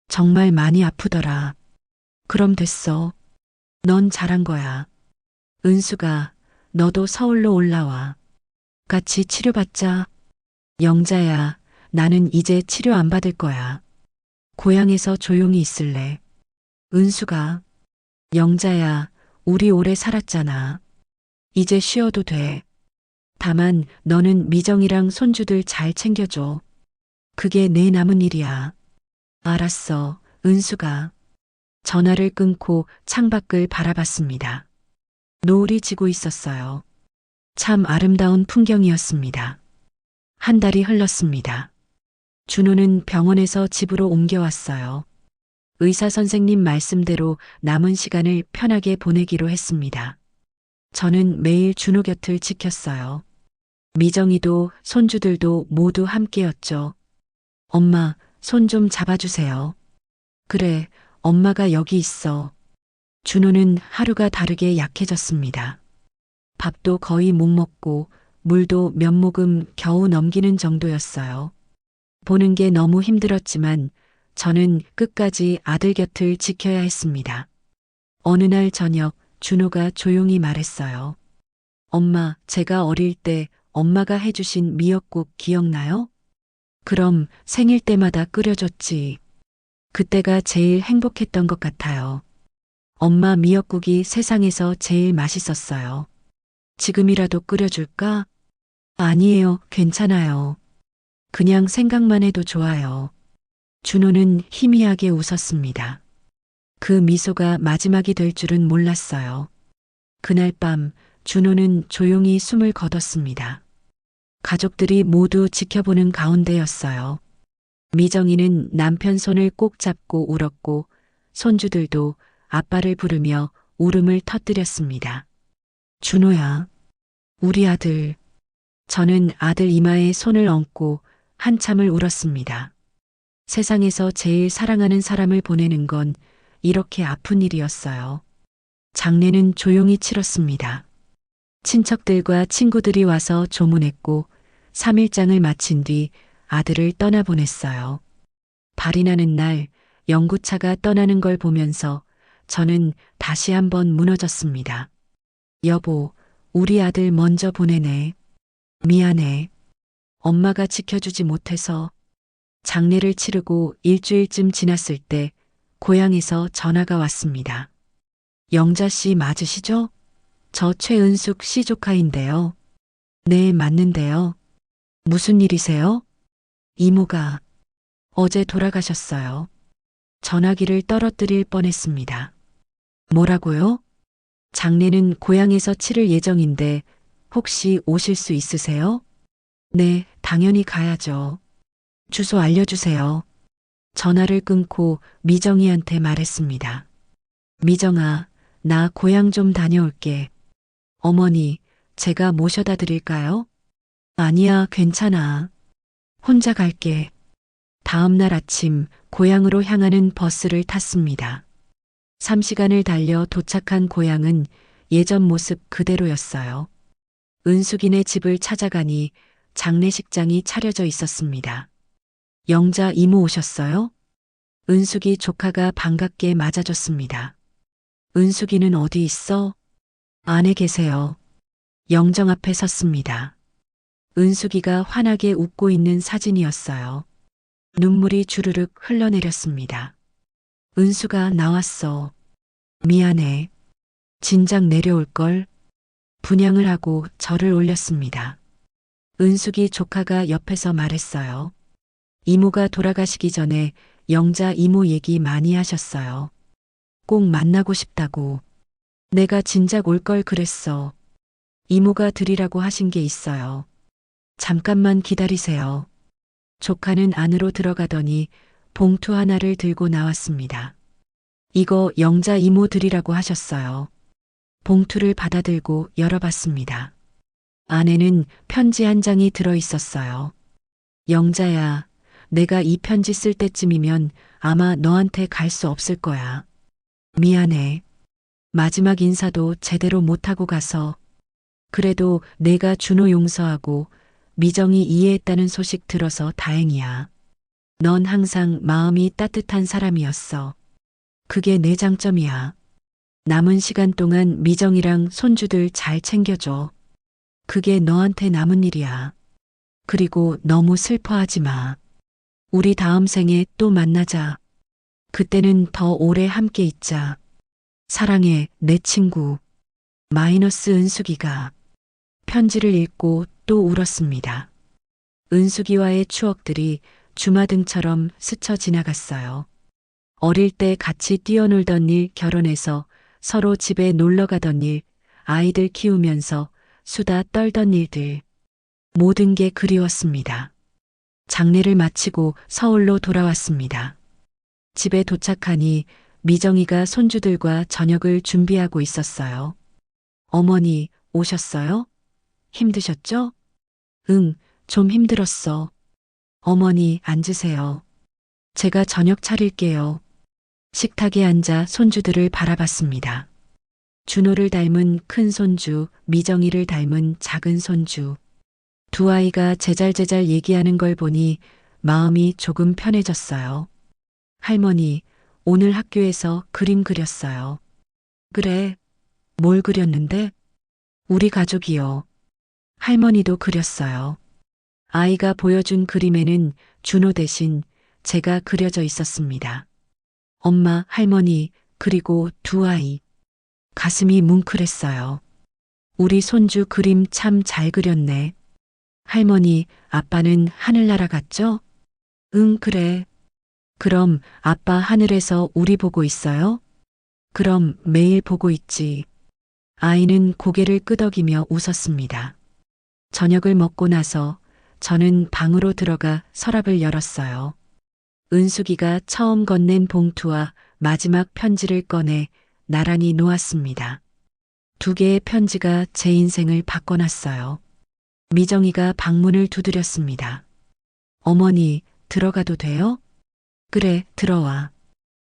정말 많이 아프더라. 그럼 됐어. 넌 잘한 거야. 은숙아, 너도 서울로 올라와. 같이 치료받자. 영자야, 나는 이제 치료 안 받을 거야. 고향에서 조용히 있을래. 은숙아, 영자야, 우리 오래 살았잖아. 이제 쉬어도 돼. 다만 너는 미정이랑 손주들 잘 챙겨줘. 그게 내 남은 일이야. 알았어, 은숙아. 전화를 끊고 창밖을 바라봤습니다. 노을이 지고 있었어요. 참 아름다운 풍경이었습니다. 한 달이 흘렀습니다. 준호는 병원에서 집으로 옮겨왔어요. 의사 선생님 말씀대로 남은 시간을 편하게 보내기로 했습니다. 저는 매일 준호 곁을 지켰어요. 미정이도 손주들도 모두 함께였죠. 엄마, 손 좀 잡아주세요. 그래, 엄마가 여기 있어. 준호는 하루가 다르게 약해졌습니다. 밥도 거의 못 먹고 물도 몇 모금 겨우 넘기는 정도였어요. 보는 게 너무 힘들었지만 저는 끝까지 아들 곁을 지켜야 했습니다. 어느 날 저녁 준호가 조용히 말했어요. 엄마, 제가 어릴 때 엄마가 해주신 미역국 기억나요? 그럼 생일 때마다 끓여줬지. 그때가 제일 행복했던 것 같아요. 엄마 미역국이 세상에서 제일 맛있었어요. 지금이라도 끓여줄까? 아니에요, 괜찮아요. 그냥 생각만 해도 좋아요. 준호는 희미하게 웃었습니다. 그 미소가 마지막이 될 줄은 몰랐어요. 그날 밤 준호는 조용히 숨을 거뒀습니다. 가족들이 모두 지켜보는 가운데였어요. 미정이는 남편 손을 꼭 잡고 울었고 손주들도 아빠를 부르며 울음을 터뜨렸습니다. 준호야, 우리 아들. 저는 아들 이마에 손을 얹고 한참을 울었습니다. 세상에서 제일 사랑하는 사람을 보내는 건 이렇게 아픈 일이었어요. 장례는 조용히 치렀습니다. 친척들과 친구들이 와서 조문했고 3일장을 마친 뒤 아들을 떠나보냈어요. 발이 나는 날 연구차가 떠나는 걸 보면서 저는 다시 한번 무너졌습니다. 여보, 우리 아들 먼저 보내네. 미안해. 엄마가 지켜주지 못해서. 장례를 치르고 일주일쯤 지났을 때 고향에서 전화가 왔습니다. 영자 씨 맞으시죠? 저 최은숙 씨 조카인데요. 네, 맞는데요. 무슨 일이세요? 이모가 어제 돌아가셨어요. 전화기를 떨어뜨릴 뻔했습니다. 뭐라고요? 장례는 고향에서 치를 예정인데 혹시 오실 수 있으세요? 네, 당연히 가야죠. 주소 알려주세요. 전화를 끊고 미정이한테 말했습니다. 미정아, 나 고향 좀 다녀올게. 어머니, 제가 모셔다 드릴까요? 아니야, 괜찮아. 혼자 갈게. 다음 날 아침 고향으로 향하는 버스를 탔습니다. 3시간을 달려 도착한 고향은 예전 모습 그대로였어요. 은숙이네 집을 찾아가니 장례식장이 차려져 있었습니다. 영자 이모 오셨어요? 은숙이 조카가 반갑게 맞아줬습니다. 은숙이는 어디 있어? 안에 계세요. 영정 앞에 섰습니다. 은숙이가 환하게 웃고 있는 사진이었어요. 눈물이 주르륵 흘러내렸습니다. 은수가 나왔어. 미안해. 진작 내려올걸. 분양을 하고 절을 올렸습니다. 은숙이 조카가 옆에서 말했어요. 이모가 돌아가시기 전에 영자 이모 얘기 많이 하셨어요. 꼭 만나고 싶다고. 내가 진작 올 걸 그랬어. 이모가 드리라고 하신 게 있어요. 잠깐만 기다리세요. 조카는 안으로 들어가더니 봉투 하나를 들고 나왔습니다. 이거 영자 이모 드리라고 하셨어요. 봉투를 받아들고 열어봤습니다. 안에는 편지 한 장이 들어 있었어요. 영자야, 내가 이 편지 쓸 때쯤이면 아마 너한테 갈 수 없을 거야. 미안해. 마지막 인사도 제대로 못하고 가서. 그래도 내가 준호 용서하고 미정이 이해했다는 소식 들어서 다행이야. 넌 항상 마음이 따뜻한 사람이었어. 그게 내 장점이야. 남은 시간 동안 미정이랑 손주들 잘 챙겨줘. 그게 너한테 남은 일이야. 그리고 너무 슬퍼하지 마. 우리 다음 생에 또 만나자. 그때는 더 오래 함께 있자. 사랑해, 내 친구. 마이너스 은숙이가 편지를 읽고 또 울었습니다. 은숙이와의 추억들이 주마등처럼 스쳐 지나갔어요. 어릴 때 같이 뛰어놀던 일, 결혼해서 서로 집에 놀러 가던 일, 아이들 키우면서 수다 떨던 일들. 모든 게 그리웠습니다. 장례를 마치고 서울로 돌아왔습니다. 집에 도착하니 미정이가 손주들과 저녁을 준비하고 있었어요. 어머니, 오셨어요? 힘드셨죠? 응, 좀 힘들었어. 어머니, 앉으세요. 제가 저녁 차릴게요. 식탁에 앉아 손주들을 바라봤습니다. 준호를 닮은 큰 손주, 미정이를 닮은 작은 손주. 두 아이가 제잘제잘 얘기하는 걸 보니 마음이 조금 편해졌어요. 할머니, 오늘 학교에서 그림 그렸어요. 그래, 뭘 그렸는데? 우리 가족이요. 할머니도 그렸어요. 아이가 보여준 그림에는 준호 대신 제가 그려져 있었습니다. 엄마, 할머니, 그리고 두 아이. 가슴이 뭉클했어요. 우리 손주 그림 참 잘 그렸네. 할머니, 아빠는 하늘나라 갔죠? 응, 그래. 그럼 아빠 하늘에서 우리 보고 있어요? 그럼 매일 보고 있지. 아이는 고개를 끄덕이며 웃었습니다. 저녁을 먹고 나서 저는 방으로 들어가 서랍을 열었어요. 은숙이가 처음 건넨 봉투와 마지막 편지를 꺼내 나란히 놓았습니다. 두 개의 편지가 제 인생을 바꿔놨어요. 미정이가 방문을 두드렸습니다. 어머니, 들어가도 돼요? 그래, 들어와.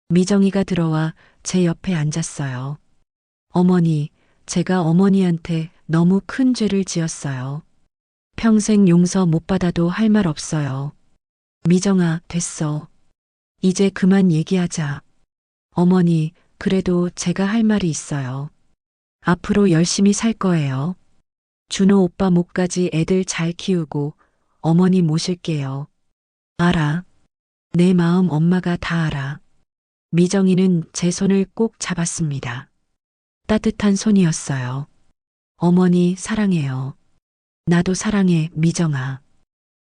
미정이가 들어와 제 옆에 앉았어요. 어머니, 제가 어머니한테 너무 큰 죄를 지었어요. 평생 용서 못 받아도 할 말 없어요. 미정아, 됐어. 이제 그만 얘기하자. 어머니, 그래도 제가 할 말이 있어요. 앞으로 열심히 살 거예요. 준호 오빠 목까지 애들 잘 키우고 어머니 모실게요. 알아. 내 마음 엄마가 다 알아. 미정이는 제 손을 꼭 잡았습니다. 따뜻한 손이었어요. 어머니 사랑해요. 나도 사랑해, 미정아.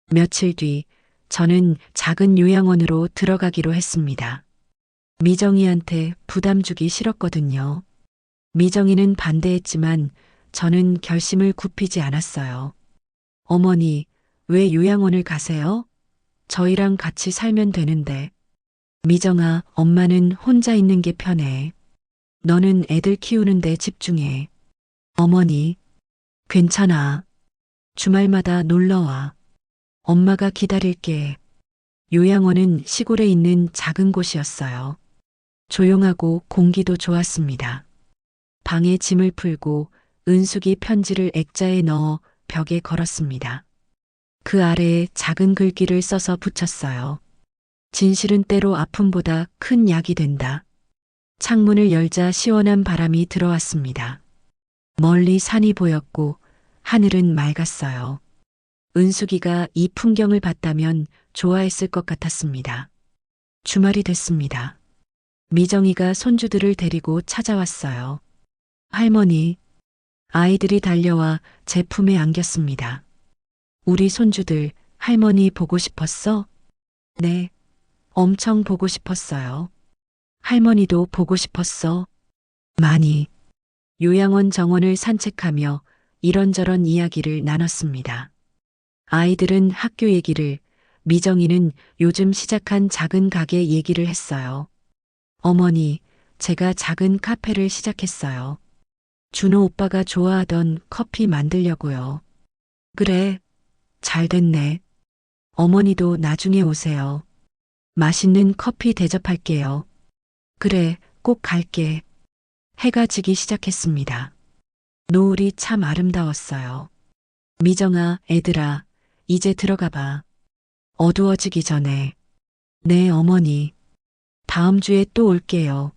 며칠 뒤 저는 작은 요양원으로 들어가기로 했습니다. 미정이한테 부담 주기 싫었거든요. 미정이는 반대했지만 저는 결심을 굽히지 않았어요. 어머니, 왜 요양원을 가세요? 저희랑 같이 살면 되는데. 미정아, 엄마는 혼자 있는 게 편해. 너는 애들 키우는데 집중해. 어머니, 괜찮아. 주말마다 놀러와. 엄마가 기다릴게. 요양원은 시골에 있는 작은 곳이었어요. 조용하고 공기도 좋았습니다. 방에 짐을 풀고 은숙이 편지를 액자에 넣어 벽에 걸었습니다. 그 아래에 작은 글귀를 써서 붙였어요. 진실은 때로 아픔보다 큰 약이 된다. 창문을 열자 시원한 바람이 들어왔습니다. 멀리 산이 보였고 하늘은 맑았어요. 은숙이가 이 풍경을 봤다면 좋아했을 것 같았습니다. 주말이 됐습니다. 미정이가 손주들을 데리고 찾아왔어요. 할머니, 아이들이 달려와 제 품에 안겼습니다. 우리 손주들, 할머니 보고 싶었어? 네, 엄청 보고 싶었어요. 할머니도 보고 싶었어. 많이. 요양원 정원을 산책하며 이런저런 이야기를 나눴습니다. 아이들은 학교 얘기를, 미정이는 요즘 시작한 작은 가게 얘기를 했어요. 어머니, 제가 작은 카페를 시작했어요. 준호 오빠가 좋아하던 커피 만들려고요. 그래, 잘 됐네. 어머니도 나중에 오세요. 맛있는 커피 대접할게요. 그래, 꼭 갈게. 해가 지기 시작했습니다. 노을이 참 아름다웠어요. 미정아, 애들아, 이제 들어가 봐. 어두워지기 전에. 네, 어머니. 다음 주에 또 올게요.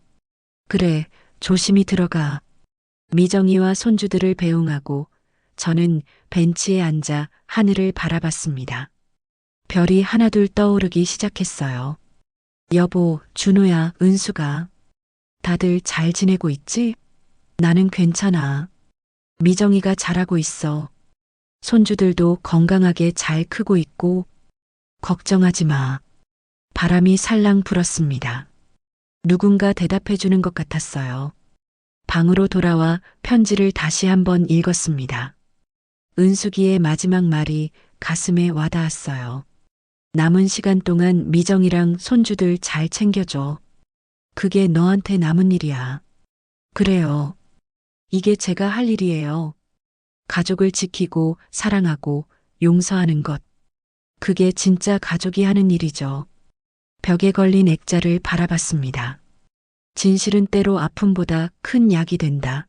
그래, 조심히 들어가. 미정이와 손주들을 배웅하고 저는 벤치에 앉아 하늘을 바라봤습니다. 별이 하나둘 떠오르기 시작했어요. 여보, 준호야, 은수가. 다들 잘 지내고 있지? 나는 괜찮아. 미정이가 잘하고 있어. 손주들도 건강하게 잘 크고 있고. 걱정하지 마. 바람이 살랑 불었습니다. 누군가 대답해 주는 것 같았어요. 방으로 돌아와 편지를 다시 한번 읽었습니다. 은숙이의 마지막 말이 가슴에 와닿았어요. 남은 시간 동안 미정이랑 손주들 잘 챙겨줘. 그게 너한테 남은 일이야. 그래요. 이게 제가 할 일이에요. 가족을 지키고 사랑하고 용서하는 것. 그게 진짜 가족이 하는 일이죠. 벽에 걸린 액자를 바라봤습니다. 진실은 때로 아픔보다 큰 약이 된다.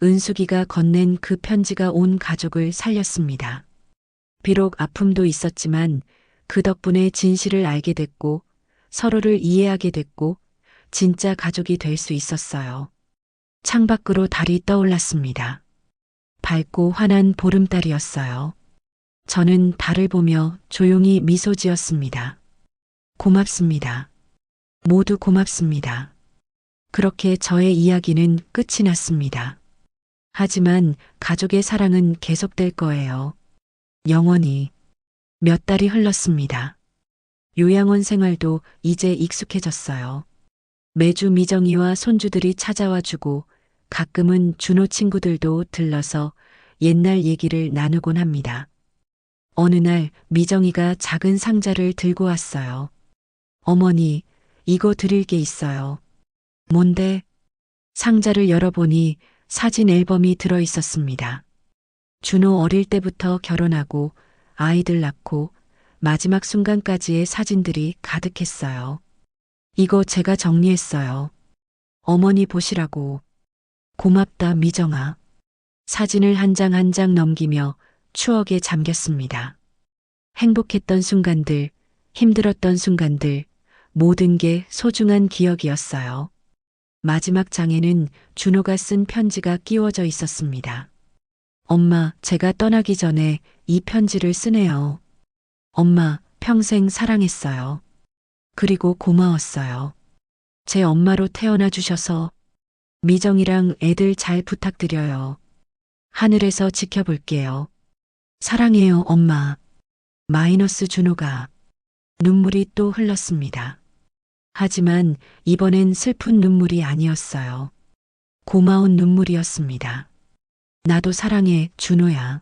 은숙이가 건넨 그 편지가 온 가족을 살렸습니다. 비록 아픔도 있었지만 그 덕분에 진실을 알게 됐고 서로를 이해하게 됐고 진짜 가족이 될 수 있었어요. 창밖으로 달이 떠올랐습니다. 밝고 환한 보름달이었어요. 저는 달을 보며 조용히 미소 지었습니다. 고맙습니다. 모두 고맙습니다. 그렇게 저의 이야기는 끝이 났습니다. 하지만 가족의 사랑은 계속될 거예요. 영원히. 몇 달이 흘렀습니다. 요양원 생활도 이제 익숙해졌어요. 매주 미정이와 손주들이 찾아와 주고 가끔은 준호 친구들도 들러서 옛날 얘기를 나누곤 합니다. 어느 날 미정이가 작은 상자를 들고 왔어요. 어머니, 이거 드릴 게 있어요. 뭔데? 상자를 열어보니 사진 앨범이 들어 있었습니다. 준호 어릴 때부터 결혼하고 아이들 낳고 마지막 순간까지의 사진들이 가득했어요. 이거 제가 정리했어요. 어머니 보시라고. 고맙다, 미정아. 사진을 한 장 한 장 넘기며 추억에 잠겼습니다. 행복했던 순간들, 힘들었던 순간들, 모든 게 소중한 기억이었어요. 마지막 장에는 준호가 쓴 편지가 끼워져 있었습니다. 엄마, 제가 떠나기 전에 이 편지를 쓰네요. 엄마, 평생 사랑했어요. 그리고 고마웠어요. 제 엄마로 태어나 주셔서 미정이랑 애들 잘 부탁드려요. 하늘에서 지켜볼게요. 사랑해요, 엄마. 마이너스 준호가 눈물이 또 흘렀습니다. 하지만 이번엔 슬픈 눈물이 아니었어요. 고마운 눈물이었습니다. 나도 사랑해, 준호야.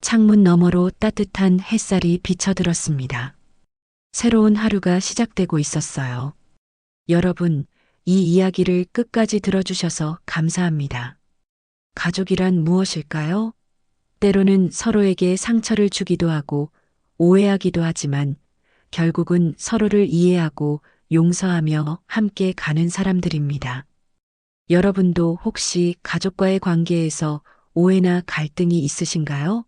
창문 너머로 따뜻한 햇살이 비쳐들었습니다. 새로운 하루가 시작되고 있었어요. 여러분, 이 이야기를 끝까지 들어주셔서 감사합니다. 가족이란 무엇일까요? 때로는 서로에게 상처를 주기도 하고 오해하기도 하지만 결국은 서로를 이해하고 용서하며 함께 가는 사람들입니다. 여러분도 혹시 가족과의 관계에서 오해나 갈등이 있으신가요?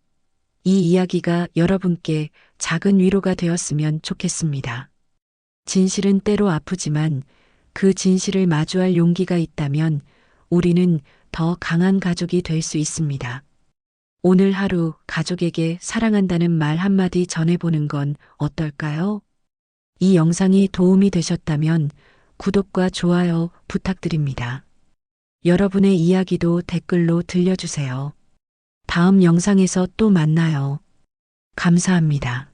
이 이야기가 여러분께 작은 위로가 되었으면 좋겠습니다. 진실은 때로 아프지만 그 진실을 마주할 용기가 있다면 우리는 더 강한 가족이 될 수 있습니다. 오늘 하루 가족에게 사랑한다는 말 한마디 전해보는 건 어떨까요? 이 영상이 도움이 되셨다면 구독과 좋아요 부탁드립니다. 여러분의 이야기도 댓글로 들려주세요. 다음 영상에서 또 만나요. 감사합니다.